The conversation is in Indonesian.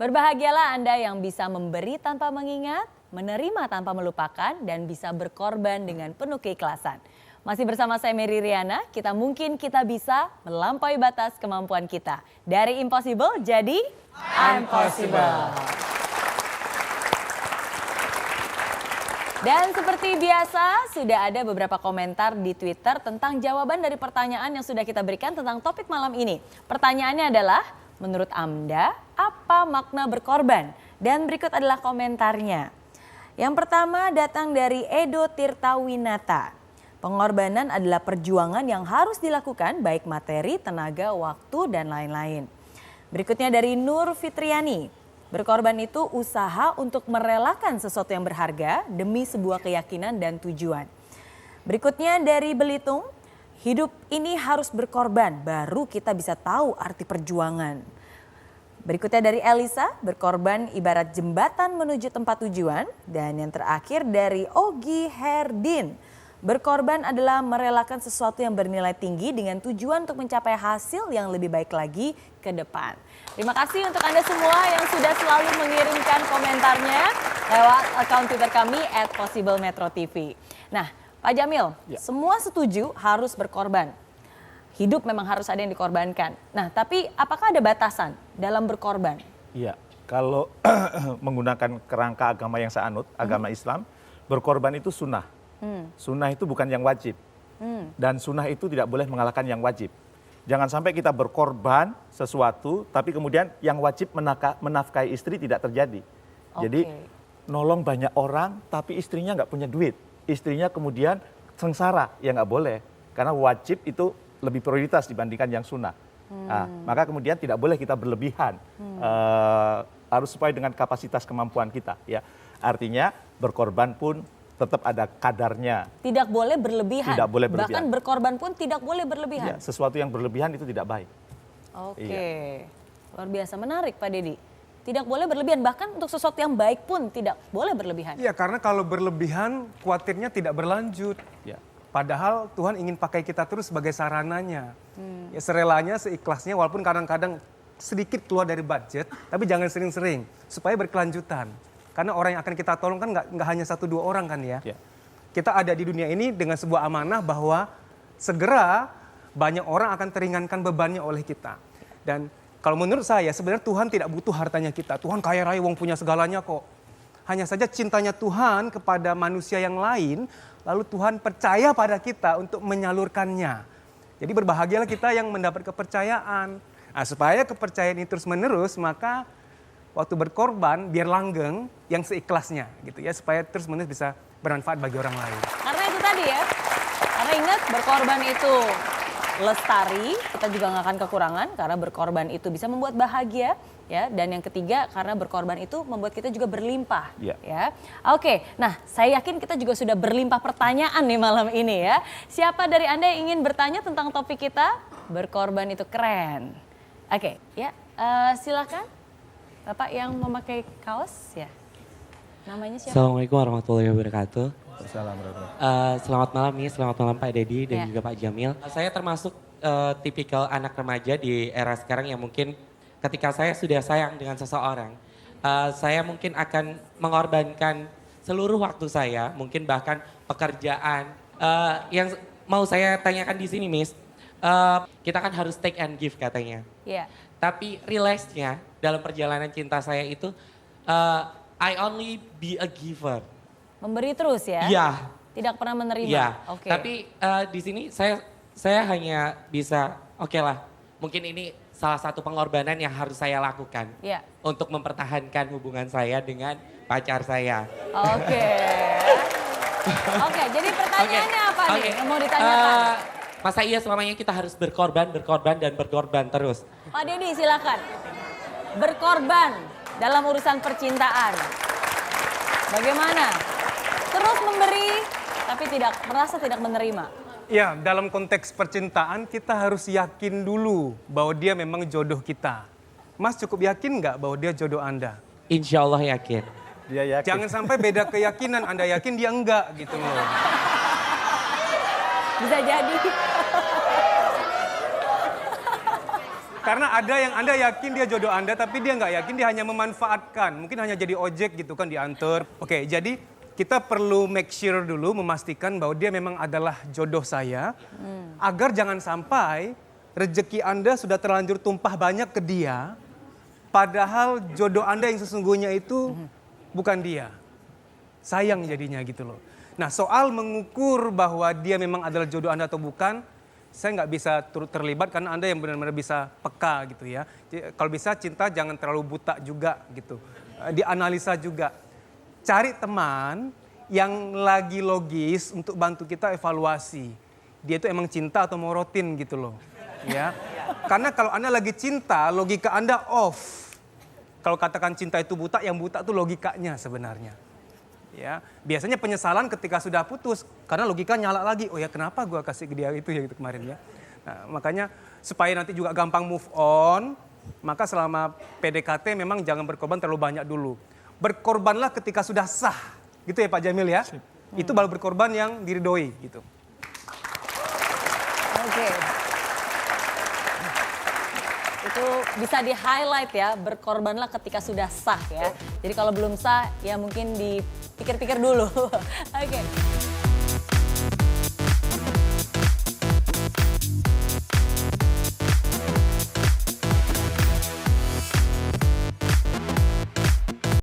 Berbahagialah Anda yang bisa memberi tanpa mengingat, menerima tanpa melupakan, dan bisa berkorban dengan penuh keikhlasan. Masih bersama saya Mary Riana, kita bisa melampaui batas kemampuan kita. Dari impossible jadi impossible. Dan seperti biasa, sudah ada beberapa komentar di Twitter tentang jawaban dari pertanyaan yang sudah kita berikan tentang topik malam ini. Pertanyaannya adalah, menurut Anda, apa makna berkorban? Dan berikut adalah komentarnya. Yang pertama datang dari Edo Tirtawinata. Pengorbanan adalah perjuangan yang harus dilakukan baik materi, tenaga, waktu, dan lain-lain. Berikutnya dari Nur Fitriani. Berkorban itu usaha untuk merelakan sesuatu yang berharga demi sebuah keyakinan dan tujuan. Berikutnya dari Belitung, hidup ini harus berkorban baru kita bisa tahu arti perjuangan. Berikutnya dari Elisa, berkorban ibarat jembatan menuju tempat tujuan. Dan yang terakhir dari Ogi Herdin, berkorban adalah merelakan sesuatu yang bernilai tinggi dengan tujuan untuk mencapai hasil yang lebih baik lagi ke depan. Terima kasih untuk Anda semua yang sudah selalu mengirimkan komentarnya lewat akun Twitter kami @possiblemetrotv. Nah, Pak Jamil, semua setuju harus berkorban. Hidup memang harus ada yang dikorbankan. Nah, tapi apakah ada batasan dalam berkorban? Iya, kalau menggunakan kerangka agama yang saya anut, agama Islam, berkorban itu sunnah. Sunnah itu bukan yang wajib. Dan sunnah itu tidak boleh mengalahkan yang wajib. Jangan sampai kita berkorban sesuatu, tapi kemudian yang wajib menafkahi istri tidak terjadi. Jadi nolong banyak orang, tapi istrinya nggak punya duit. Istrinya kemudian sengsara, ya nggak boleh. Karena wajib itu lebih prioritas dibandingkan yang sunnah. Nah, maka kemudian tidak boleh kita berlebihan. Harus sesuai dengan kapasitas kemampuan kita. Ya, artinya berkorban pun tetap ada kadarnya. Tidak boleh berlebihan. Tidak boleh berlebihan. Bahkan berkorban pun tidak boleh berlebihan. Ya, sesuatu yang berlebihan itu tidak baik. Oke, luar biasa menarik Pak Dedi. Tidak boleh berlebihan, bahkan untuk sesuatu yang baik pun tidak boleh berlebihan. Iya, karena kalau berlebihan khawatirnya tidak berlanjut. Ya. Padahal Tuhan ingin pakai kita terus sebagai sarananya. Ya, serelanya, seikhlasnya, walaupun kadang-kadang sedikit keluar dari budget, tapi jangan sering-sering supaya berkelanjutan. Karena orang yang akan kita tolong kan nggak hanya 1-2 orang kan ya. Kita ada di dunia ini dengan sebuah amanah bahwa segera banyak orang akan teringankan bebannya oleh kita. Dan kalau menurut saya sebenarnya Tuhan tidak butuh hartanya kita. Tuhan kaya raya, wong punya segalanya kok. Hanya saja cintanya Tuhan kepada manusia yang lain, lalu Tuhan percaya pada kita untuk menyalurkannya. Jadi berbahagialah kita yang mendapat kepercayaan. Nah, supaya kepercayaan ini terus menerus, maka waktu berkorban biar langgeng yang seikhlasnya gitu ya, supaya terus menerus bisa bermanfaat bagi orang lain. Karena itu tadi ya, karena ingat berkorban itu lestari, kita juga nggak akan kekurangan karena berkorban itu bisa membuat bahagia ya. Dan yang ketiga karena berkorban itu membuat kita juga berlimpah ya. Oke, nah saya yakin kita juga sudah berlimpah pertanyaan nih malam ini ya. Siapa dari Anda yang ingin bertanya tentang topik kita? Berkorban itu keren. Oke, ya silakan. Bapak yang memakai kaos ya, namanya siapa? Assalamualaikum warahmatullahi wabarakatuh. Assalamualaikum. Selamat malam nih, selamat malam Pak Dedi dan juga Pak Jamil. Saya termasuk tipikal anak remaja di era sekarang yang mungkin ketika saya sudah sayang dengan seseorang, saya mungkin akan mengorbankan seluruh waktu saya, mungkin bahkan pekerjaan. Yang mau saya tanyakan di sini, Miss, kita kan harus take and give katanya. Iya. Tapi realize-nya dalam perjalanan cinta saya itu, I only be a giver. Memberi terus ya? Iya. Tidak pernah menerima? Iya. Oke. Tapi di sini saya hanya bisa, oke lah, mungkin ini salah satu pengorbanan yang harus saya lakukan. Iya. Untuk mempertahankan hubungan saya dengan pacar saya. Oke. Oke, jadi pertanyaannya apa nih yang mau ditanyakan? Masa iya selamanya kita harus berkorban terus? Pak Dedi silakan. Berkorban dalam urusan percintaan. Bagaimana? Terus memberi tapi merasa tidak menerima. Ya, dalam konteks percintaan kita harus yakin dulu bahwa dia memang jodoh kita. Mas cukup yakin nggak bahwa dia jodoh Anda? Insya Allah yakin. Dia yakin. Jangan sampai beda keyakinan, Anda yakin dia enggak gitu loh. Bisa jadi. Karena ada yang Anda yakin dia jodoh Anda, tapi dia nggak yakin, dia hanya memanfaatkan. Mungkin hanya jadi ojek gitu kan, diantar. Oke, jadi kita perlu make sure dulu, memastikan bahwa dia memang adalah jodoh saya. Agar jangan sampai rezeki Anda sudah terlanjur tumpah banyak ke dia, padahal jodoh Anda yang sesungguhnya itu bukan dia. Sayang jadinya gitu loh. Nah, soal mengukur bahwa dia memang adalah jodoh Anda atau bukan, saya nggak bisa turut terlibat karena Anda yang benar-benar bisa peka gitu ya. Jadi, kalau bisa cinta jangan terlalu buta juga gitu. Dianalisa juga. Cari teman yang lagi logis untuk bantu kita evaluasi. Dia itu emang cinta atau morotin gitu loh. Ya. Karena kalau Anda lagi cinta, logika Anda off. Kalau katakan cinta itu buta, yang buta itu logikanya sebenarnya. Ya, biasanya penyesalan ketika sudah putus karena logika nyala lagi. Oh ya, kenapa gue kasih ke dia itu ya gitu kemarin ya. Nah, makanya supaya nanti juga gampang move on, maka selama PDKT memang jangan berkorban terlalu banyak dulu. Berkorbanlah ketika sudah sah. Gitu ya Pak Jamil ya. Itu baru berkorban yang diridhoi gitu. Oke. Itu bisa di-highlight ya, berkorbanlah ketika sudah sah ya. Jadi kalau belum sah ya mungkin dipikir-pikir dulu. Oke.